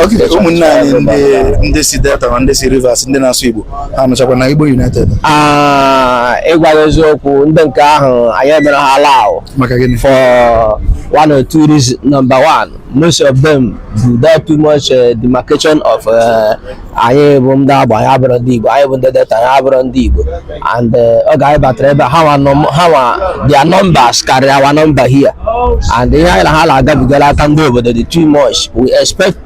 Okay, ụmụnna anyị ndị si Delta na ndị si Rivers ndị na-asụ Igbo ha nọchakwa na Igbo United. Ịgwa eziokwu ndị nke ahụ anyị emere ha allow Maka gịnị? for one or two reasons. Number one, most of them do that too much demarcation of anyị bụ ndị Agba, anyị abụrụ ndị Igbo, anyị bụ ndị Delta, anyị abụrụ ndị Igbo, and ọ ga-batara ebe ha their numbers carry our number here, and ihe anyị na ha na-agabigara aka ndị obodo dị too much. We expect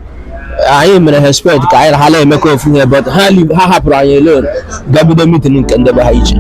anyị mere respect ka anyị na ha na-emekọ ofu ihe, but ha hapụrụ anyị alone gabido meeting nke ndị be ha iche.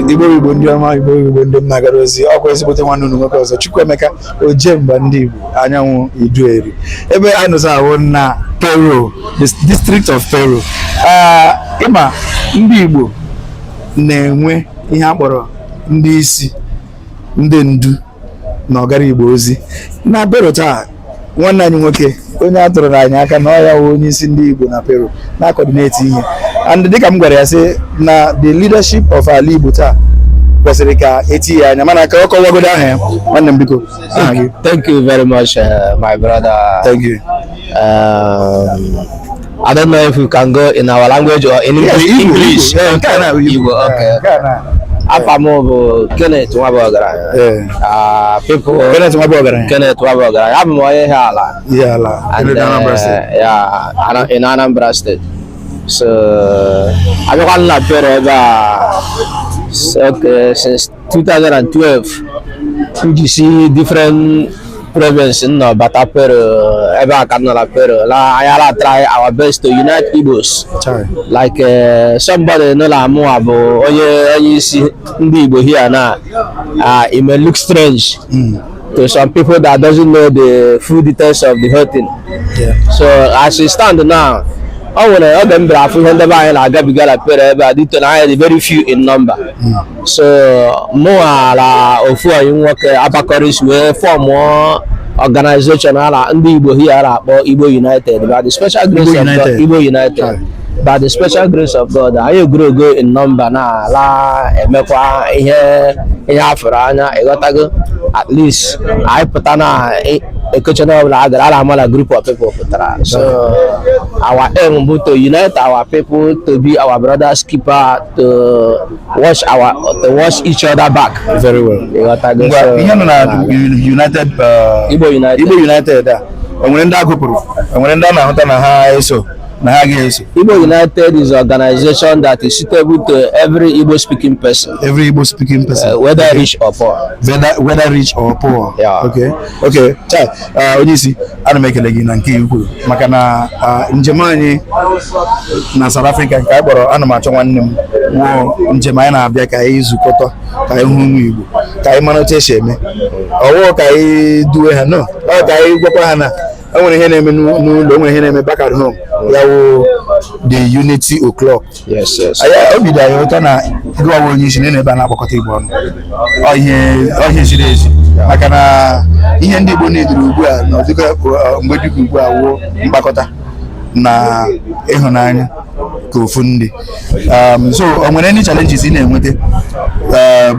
Igbo ndị ọma, Igbo ndị m na-agara ozi ọkwa ezigbote nwanne unu nwoke ọzọ Chukwuemeka Ojemba ndị Igbo anyanwụ Idueri, ebe anyị nọzi ahụ na Peru, the district of Peru. Ịma ndị Igbo na-enwe ihe a kpọrọ ndị isi, ndị ndu na ọgara Igbo ozi na Peru taa. Nwanne anyị nwoke onye a tụrụ anyị aka na ọ ya onye isi ndị Igbo na Peru na-akọdineti ihe, and dịka m gwara ya sị na the leadership of ala Igbo taa kwesịrị ka etinye anya, mana ka ọ kọwagodo aha ya. Nwanne m biko. Thank you very much, my brother. Thank you. I don't know if we can go in our language or in English. Igbo. Okay. Afamo bụ Kenneth Nwabuogaranya. People Kenneth Nwabuogaranya. Kenneth Nwabuogaranya. I'm onye ihe ala. Yeah, ala. And in Anambra State. So abịakwa na Peru ebe since 2012. You see different provinces in Bata Peru, ebe aka nọ na Peru. I try our best to unite Igbos. Like somebody no la mụ abụ onye isi ndị Igbo here na it may look strange to some people that doesn't know the full details of the whole thing. So as we stand now, ọ nwere oge m bịara afụ ihe ndị be anyị na-agabiga na Peru ebe a dịtụ na anyị dị very few in number. So mụ ala ofu anyị nwoke Abakọris wee fọmụọ organization ala ndị Igbo here a na-akpọ Igbo United by the special grace of God. Igbo United by the special grace of God, anyị ogologo in number na ala emekwa ihe afọrọ anya ịghọtago. At least anyị pụta na ekechana ọbụla agara ala amala group of people pụtara. So our aim bụ to unite our people, to be our brother's keeper, to watch each other back. Very well. Ịghọtago. Ihe nọ na United Igbo United a enwere ndị agụpụrụ, enwere ndị a na-ahụta na ha eso na ha ga-eso. Igbo United is an organization that is suitable to every Igbo speaking person. Every Igbo speaking person, whether rich or poor. Whether rich or poor. Yeah. Okay. Onye isi ana m ekele gị na nke ukwu maka na njem anyị na South Africa nke a kpọrọ ana m achọ nwanne m nwụọ njem anyị na-abịa ka anyị zukọta, ka anyị hụ ụmụ Igbo, ka anyị mara otu esi eme. Ọwụ ka anyị duwe ha, no, ọ ka anyị gwakwa ha na enwere ihe na-eme n'ụlọ, enwere ihe na-eme back at home. Ya wụ the unity o'clock. Yes. Obi dị anyị ụtọ na gịwawa onye isi na ebe a na-akpọkọta Igbo ọnụ. Ihe ziri ezi maka na ihe ndị Igbo na-eduru ugbu a na ọdịka mgbe dịka ugbu a wuo mkpakọta na ịhụnanya ka ofu ndị. So o nwere any challenges ị na-enweta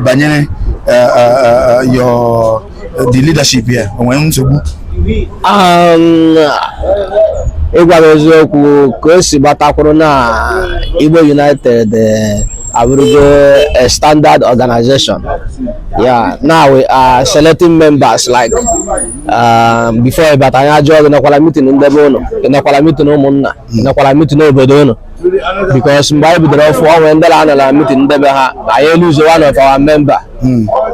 banyere the leadership here? O nwere nsogbu? Ịgwa eziokwu ka o si gbatakwuru na Igbo United abụrụgo a standard organization. Yeah, now we are selecting members like before ịbata anyị ajụọ gị nakwala meeting ndị be ụnụ, nakwala meeting ụmụnna, nakwala meeting obodo ụnụ, because mgbe anyị bidoro ọfụ onwe ndị na meeting ndị be ha anyị lose one of our member.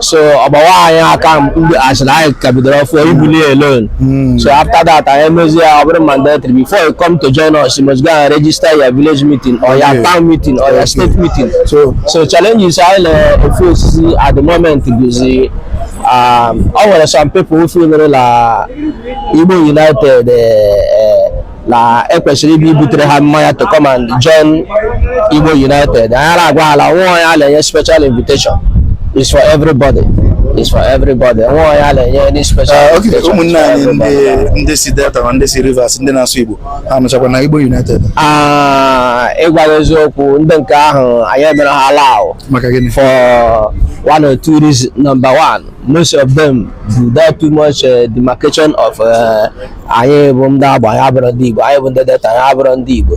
So ọgbawa anyị aka mgbe asịrị anyị ka bidoro ọfụ ibuli alone. So after that anyị emezi ya ọ bụrụ mandatory, before you come to join us you must go and register your village meeting or your town meeting or your state meeting. So challenges anyị na-face at the moment bụzi ọ nwere some people who feel la Igbo United la ekwesịrị ibe ibutere ha mmanya to come and join Igbo United. Anyị na-agwa ala nwa ya na-enye special invitation is for everybody. It's for everybody. Any special. Okay, ụmụnne anyị ndị si Delta na ndị si Rivers ndị na-asụ Igbo ha nọchakwa na Igbo United. Ịgwa eziokwu ndị nke ahụ anyị emere ha allow Maka gịnị? for one or two reasons. Number one, most of them do that too much demarcation of anyị bụ ndị Agbo, anyị abụrụ ndị Igbo, anyị bụ ndị Delta, anyị abụrụ ndị Igbo,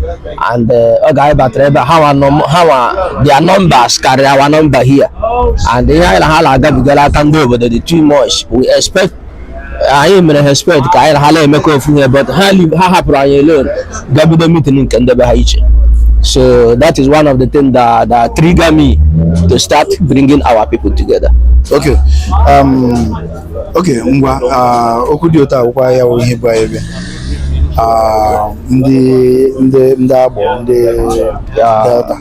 and ọ ga-batara ebe ha nwa their numbers carry our number here, and ihe anyị na ha na-agabigara aka ndị obodo dị too much. We expect anyị mere respect ka anyị na ha na-emekọ ofu ihe, but ha hapụrụ anyị alone gabido meeting nke ndebe ha iche. So that is one of the things that trigger me to start bringing our people together. Okay. Okay, ngwa okwu dị otu akwụkwọ ya wụ ihe bụ anyị ebe ndị Agbo ndị Delta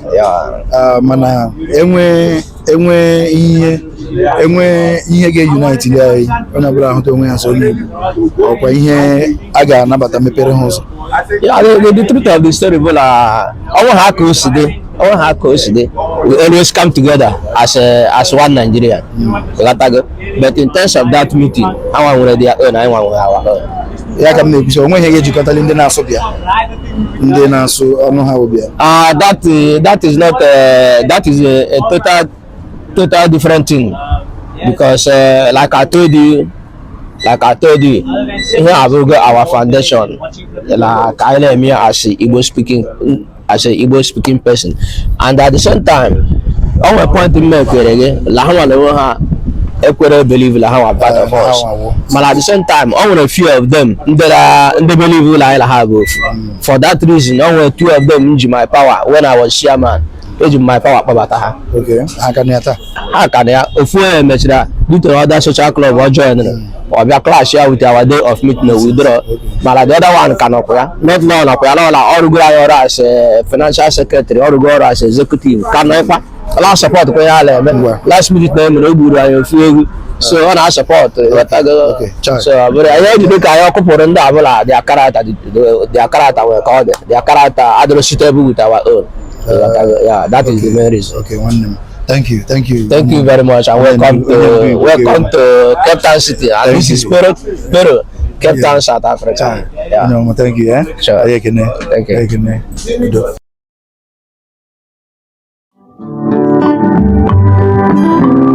mana enwe ihe ga-unite anyị onye ọbụla ahụta onwe ya so onye Igbo ọkwa ihe a ga-anabata mepere ha ụzọ. Yeah, the truth of the story is we always come together as one Nigerian. But in terms of that meeting, I want their own, I want our own. Ya ka m na-ekwusi onwe ihe ga-ejikọtali ndị na-asụ bịa ndị na-asụ ọnụ ha bịa. That is not that is a total different thing, because like I told you, here our foundation, like I am here as a Igbo speaking person, and at the same time, our point to make believe like how part of us, but at the same time, only a few of them they believe like have. For that reason, only two of them in my power when I was chairman. My power pabata. Okay, Hakanya. If we mention due to other social club or join or be a clash here with our day of meeting withdraw. But the other one cannot not known of or go as a financial secretary or go as executive. Can never allow support. Last minute name so on our support. Okay, so but I heard you can occupy and their character were called their character are suitable with our own. Yeah, that is the main reason. Okay, one name. Thank you very much, and welcome to Cape Town City. And this is Pero, Cape Town, South Africa. Yeah. No, thank you. Sure. Thank you.